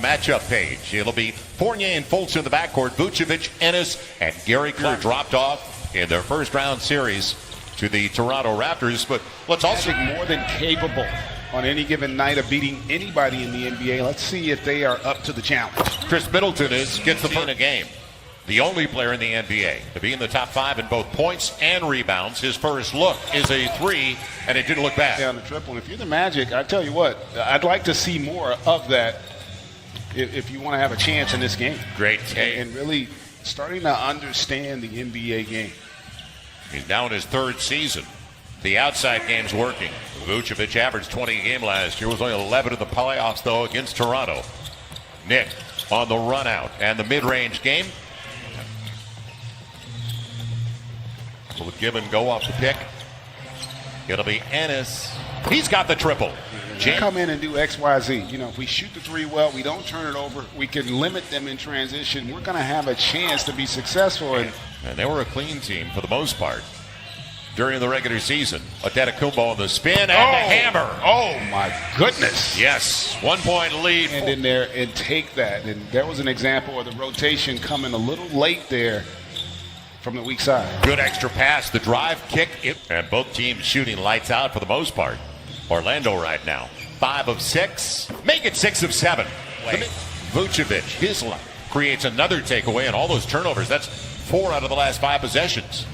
matchup page. It'll be Fournier and Fultz in the backcourt, Vucevic, Ennis, and Gary Clark dropped off in their first round series to the Toronto Raptors. But let's also more than capable on any given night of beating anybody in the NBA. Let's see if they are up to the challenge. Chris Middleton gets the point a game. The only player in the NBA to be in the top 5 in both points and rebounds. His first look is a 3, and it didn't look bad. On the triple. And if you're the Magic, I tell you what, I'd like to see more of that if you want to have a chance in this game. Great take. And really starting to understand the NBA game. He's now in his 3rd season. The outside game's working. Vucevic averaged 20 a game last year. Was only 11 in the playoffs, though, against Toronto. Nick on the run out and the mid-range game. Will give and go off the pick. It'll be Ennis. He's got the triple. Come in and do X, Y, Z. You know, if we shoot the 3 well, we don't turn it over, we can limit them in transition. We're going to have a chance to be successful. And they were a clean team for the most part during the regular season. Antetokounmpo on the spin and the hammer. Oh, my goodness. Yes, 1-point lead. And in there and take that. And there was an example of the rotation coming a little late there from the weak side. Good extra pass, the drive, kick, and both teams shooting lights out for the most part. Orlando right now, 5 of 6, make it 6 of 7. Vucevic, his luck, creates another takeaway, and all those turnovers, that's 4 out of the last 5 possessions.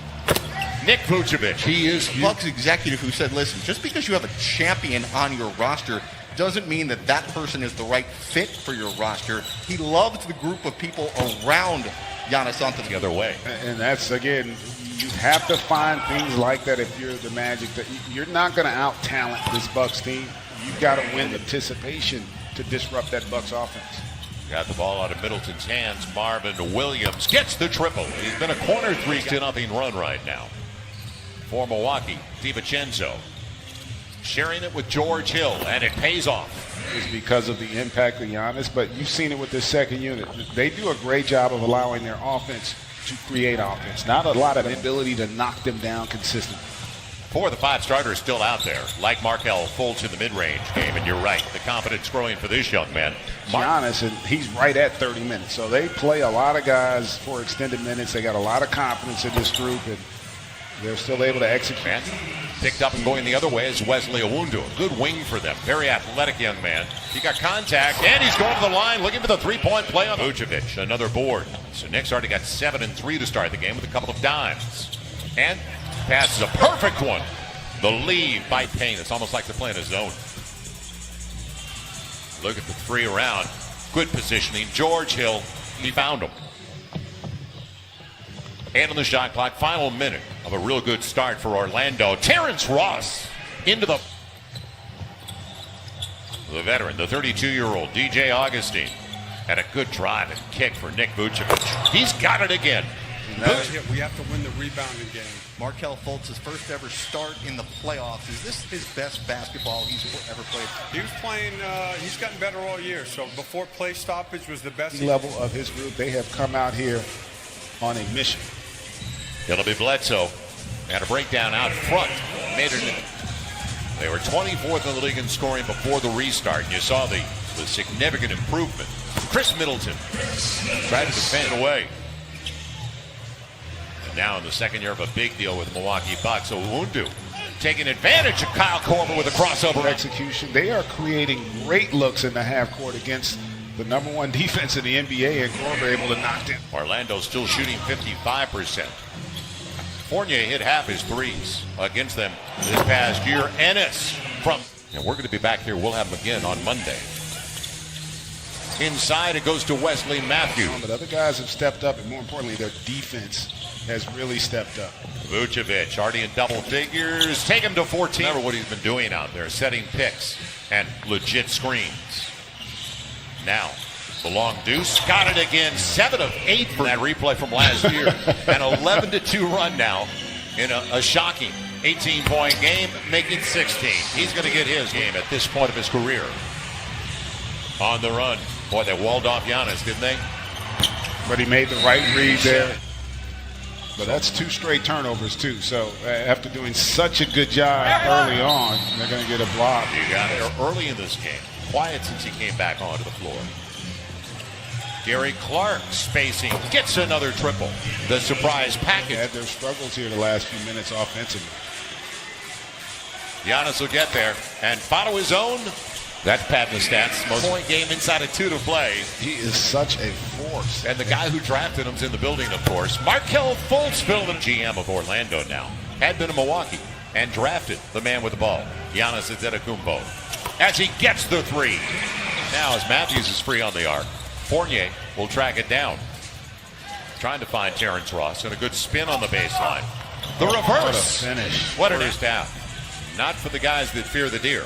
Nick Vucevic, he is Bucks executive who said, listen, just because you have a champion on your roster doesn't mean that that person is the right fit for your roster. He loves the group of people around Giannis Antetokounmpo. The other way. And that's, again, you have to find things like that if you're the Magic. That you're not going to out-talent this Bucks team. You've got to win anticipation to disrupt that Bucks offense. Got the ball out of Middleton's hands. Marvin Williams gets the triple. He's been a corner 3-0 run right now for Milwaukee. DiVincenzo sharing it with George Hill, and it pays off. Is because of the impact of Giannis, but you've seen it with this second unit. They do a great job of allowing their offense to create offense. Not a lot of ability to knock them down consistently. 4 of the 5 starters still out there, like Markelle Fultz in the mid-range game, and you're right, the confidence growing for this young man. Giannis, and he's right at 30 minutes, so they play a lot of guys for extended minutes. They got a lot of confidence in this group, and they're still able to execute. And picked up and going the other way is Wesley Iwundu. A good wing for them. Very athletic young man. He got contact, and he's going to the line looking for the 3-point play on Vucevic. Another board. So Nick's already got 7 and 3 to start the game with a couple of dimes. And passes a perfect one. The lead by Payne. It's almost like they're playing a zone. Look at the 3 around. Good positioning. George Hill, he found him. And on the shot clock, final minute of a real good start for Orlando. Terrence Ross into the veteran, the 32-year-old DJ Augustine. And a good drive and kick for Nick Vucevic. He's got it again. We have to win the rebounding game. Markelle Fultz's first ever start in the playoffs. Is this his best basketball he's ever played? He was playing, he's gotten better all year. So before play stoppage was the best. Level of his group, they have come out here on a mission. It'll be Bledsoe. Had a breakdown out front. Made it. They were 24th in the league in scoring before the restart. And you saw the significant improvement. Chris Middleton tried to defend away. And now in the second year of a big deal with the Milwaukee Bucks, Iwundu taking advantage of Kyle Korver with a crossover execution. They are creating great looks in the half court against the number 1 defense in the NBA, and Korver able to knock them. Orlando still shooting 55%. Fournier hit half his threes against them this past year. Ennis from, and we're going to be back here. We'll have him again on Monday. Inside it goes to Wesley Matthews. But other guys have stepped up, and more importantly, their defense has really stepped up. Vucevic already in double figures. Take him to 14. Remember what he's been doing out there, setting picks and legit screens. Now, the long deuce, got it again, 7 of 8 for that replay from last year. An 11-2 run now in a shocking 18-point game, making 16. He's going to get his game at this point of his career. On the run. Boy, they walled off Giannis, didn't they? But he made the right read there. But that's 2 straight turnovers, too. So after doing such a good job early on, they're going to get a block. You got it early in this game. Quiet since he came back onto the floor. Gary Clark spacing, gets another triple. The surprise package. Had their struggles here the last few minutes offensively. Giannis will get there and follow his own. That's padding the stats. Most point game inside of 2 to play. He is such a force. And the guy who drafted him's in the building, of course. Markelle Fultz, the GM of Orlando now. Had been in Milwaukee and drafted the man with the ball, Giannis Antetokounmpo. As he gets the 3. Now as Matthews is free on the arc, Fournier will track it down. Trying to find Terrence Ross and a good spin on the baseline. The reverse. What a finish. What an half. Not for the guys that fear the deer.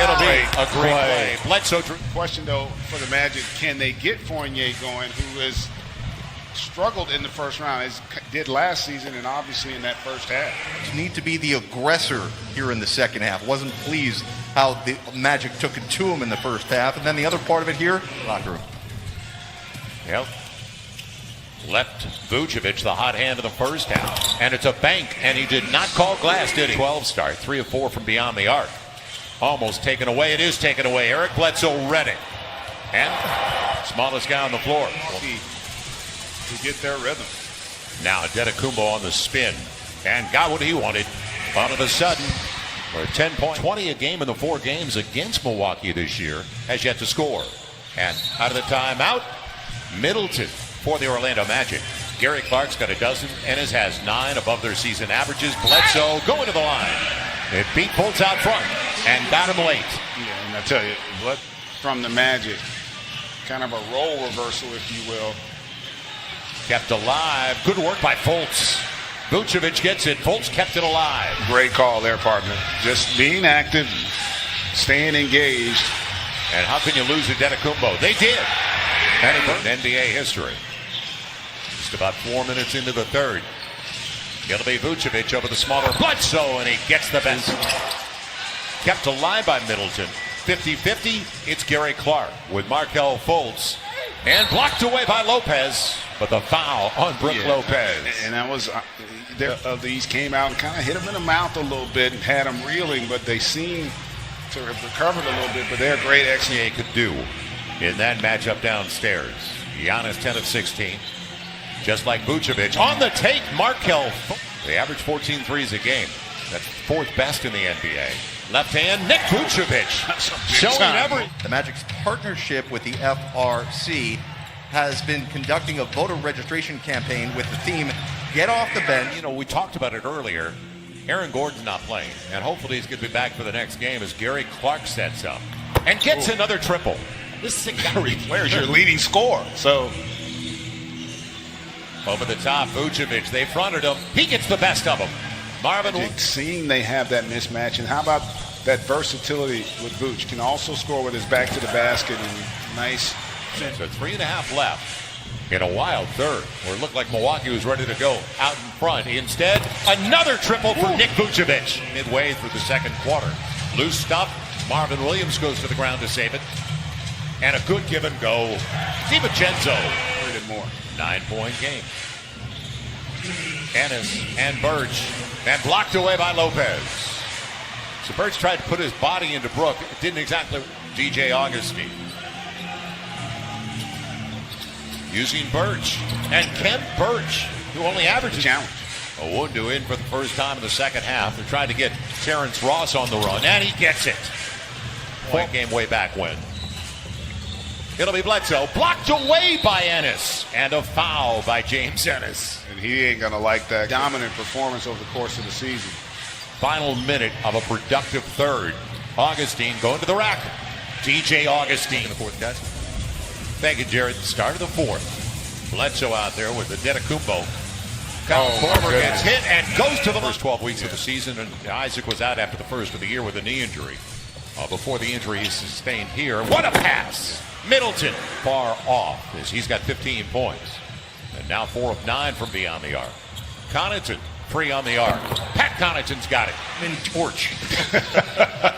It'll be a great play. Bledsoe. Question, though, for the Magic, can they get Fournier going, who has struggled in the first round, as did last season and obviously in that first half? You need to be the aggressor here in the second half. Wasn't pleased how the Magic took it to him in the first half. And then the other part of it here, locker room. Yep. Left Vucevic the hot hand of the first half. And it's a bank, and he did not call glass, did he? 12 start, 3 of 4 from beyond the arc. Almost taken away. It is taken away. Eric Bledsoe read it. And smallest guy on the floor. To get their rhythm. Now Antetokounmpo on the spin. And got what he wanted. All of a sudden, for 10 points, 20 a game in the 4 games against Milwaukee this year, has yet to score. And out of the timeout, Middleton for the Orlando Magic. Gary Clark's got a dozen. Ennis has 9 above their season averages. Bledsoe going to the line. It beat Fultz out front and got him late. Yeah, and I tell you, what from the Magic, kind of a role reversal, if you will. Kept alive. Good work by Fultz. Vucevic gets it. Fultz kept it alive. Great call there, partner. Just being active, staying engaged. And how can you lose Antetokounmpo? They did. And in NBA history. Just about 4 minutes into the third. It'll be Vucevic over the smaller Bledsoe, and he gets the best. Kept alive by Middleton. 50-50, it's Gary Clark with Markelle Fultz. And blocked away by Lopez, but the foul on Brook Lopez. And that was, these came out and kind of hit him in the mouth a little bit and had him reeling, but they seem to have recovered a little bit, but they're great XA could do in that matchup downstairs. Giannis 10 of 16. Just like Vucevic. On the take, Markelle. They average 14 threes a game. That's 4th best in the NBA. Left hand, Nick Vucevic. Showing every. The Magic's partnership with the FRC has been conducting a voter registration campaign with the theme, Get Off the Bench. You know, we talked about it earlier. Aaron Gordon's not playing. And hopefully he's going to be back for the next game as Gary Clark sets up. And gets another triple. This is a Gary Clark's your leading scorer. So over the top, Vucevic, they fronted him. He gets the best of him. Marvin. Seeing they have that mismatch, and how about that versatility with Vuce? Can also score with his back to the basket and nice. So 3.5 left in a wild third, where it looked like Milwaukee was ready to go out in front. Instead, another triple for Nick Vucevic midway through the second quarter. Loose stop. Marvin Williams goes to the ground to save it. And a good give and go. DiVincenzo. 9-point game. Ennis and Birch. And blocked away by Lopez. So Birch tried to put his body into Brook. It didn't exactly. DJ Augustine. Using Birch. And Kent Birch, who only averages challenge. Owundu in for the first time in the second half. They're trying to get Terrence Ross on the run. And he gets it. Point game way back when. It'll be Bledsoe, blocked away by Ennis, and a foul by James Ennis. And he ain't going to like that dominant performance over the course of the season. Final minute of a productive third. Augustine going to the rack. DJ Augustine. In the fourth, guys. Thank you, Jared. Start of the fourth. Bledsoe out there with the Antetokounmpo. Kyle Korver gets hit and goes to the first 12 weeks of the season, and Isaac was out after the first of the year with a knee injury. Before the injury he sustained here. What a pass! Middleton far off as he's got 15 points. And now 4 of 9 from beyond the arc. Connaughton free on the arc. Pat Connaughton's got it. In torch.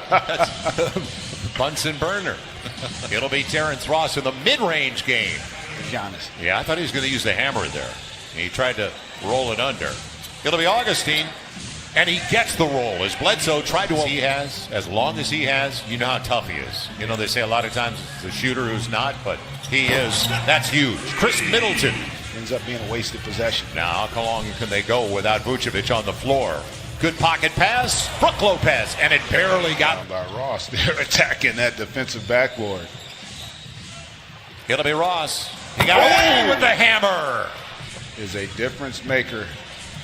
That's Bunsen burner. It'll be Terrence Ross in the mid-range game. Giannis. Yeah, I thought he was going to use the hammer there. He tried to roll it under. It'll be Augustine. And he gets the roll. As Bledsoe tried to, he has, as long as he has, you know how tough he is. You know, they say a lot of times it's the shooter who's not, but he is. That's huge. Chris Middleton. Ends up being a wasted possession. Now, how long can they go without Vucevic on the floor? Good pocket pass. Brook Lopez, and it barely got by Ross. They're attacking that defensive backboard. It'll be Ross. He got away with the hammer. Is a difference maker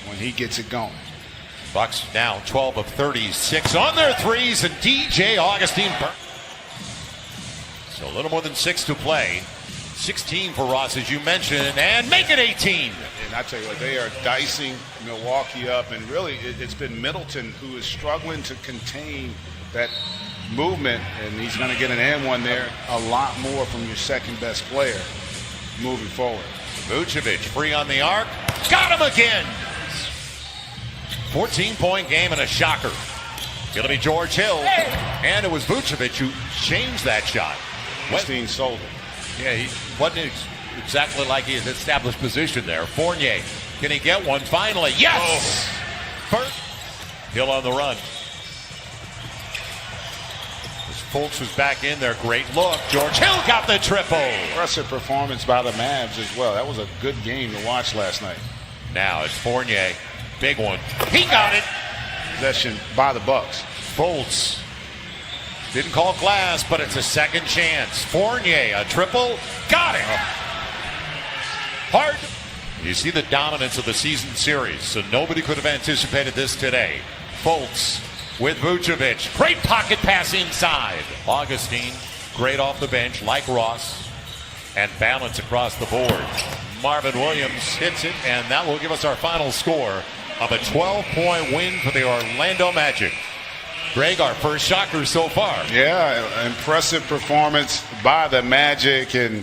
when he gets it going. Bucks now 12 of 36 on their threes, and DJ Augustine. So a little more than 6 to play. 16 for Ross, as you mentioned, and make it 18. And I tell you what, they are dicing Milwaukee up, and really it's been Middleton who is struggling to contain that movement, and he's going to get an and one there. A lot more from your second best player moving forward. Vucevic free on the arc. Got him again. 14-point game and a shocker. It'll be George Hill. And it was Vucevic who changed that shot. Westeen sold it. Yeah, he wasn't exactly like he had established position there. Fournier, can he get one finally? Yes! First. Hill on the run. As Fultz was back in there, great look. George Hill got the triple. Impressive performance by the Mavs as well. That was a good game to watch last night. Now it's Fournier. Big one. He got it. Possession by the Bucks. Fultz didn't call glass, but it's a second chance. Fournier, a triple. Got it. Hard. You see the dominance of the season series, so nobody could have anticipated this today. Fultz with Vucevic. Great pocket pass inside. Augustine, great off the bench, like Ross, and balance across the board. Marvin Williams hits it, and that will give us our final score of a 12-point win for the Orlando Magic. Greg, our first shocker so far. Yeah, impressive performance by the Magic, and